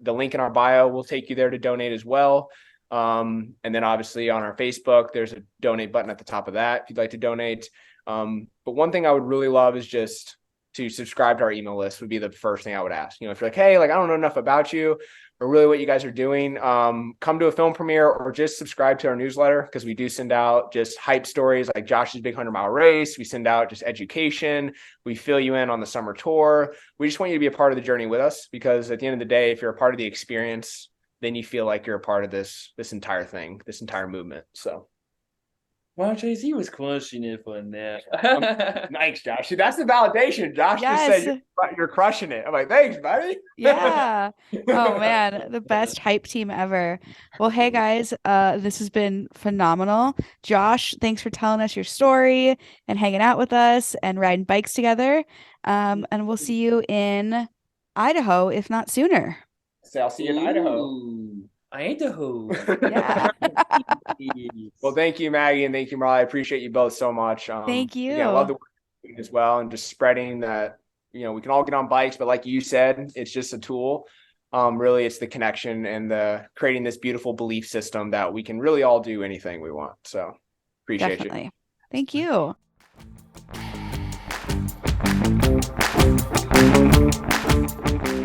the link in our bio will take you there to donate as well. And then obviously on our Facebook, there's a donate button at the top of that if you'd like to donate. But one thing I would really love is just to subscribe to our email list would be the first thing I would ask. If you're like, hey, like I don't know enough about you or really what you guys are doing, come to a film premiere or just subscribe to our newsletter, because we do send out just hype stories like Josh's big 100-mile race. We send out just education. We fill you in on the summer tour. We just want you to be a part of the journey with us, because at the end of the day, if you're a part of the experience, then you feel like you're a part of this entire thing, this entire movement. So. Wow, Chase, he was crushing it for that. Thanks, Josh. See, that's the validation. Josh Yes. just said you're crushing it. I'm like, thanks, buddy. Yeah. Oh man, the best hype team ever. Well, hey guys, this has been phenomenal. Josh, thanks for telling us your story and hanging out with us and riding bikes together. And we'll see you in Idaho, if not sooner. So I'll see you in Idaho. Ooh, Idaho. Yeah. Well, thank you, Maggie, and thank you, Marley. I appreciate you both so much. Thank you. Yeah, I love the work you're doing as well, and just spreading that. We can all get on bikes, but like you said, it's just a tool. Really, it's the connection and the creating this beautiful belief system that we can really all do anything we want. So appreciate Definitely. you. Thank you.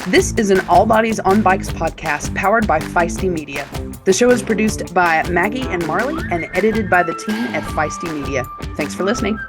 This is an All Bodies on Bikes podcast powered by Feisty Media. The show is produced by Maggie and Marley and edited by the team at Feisty Media. Thanks for listening.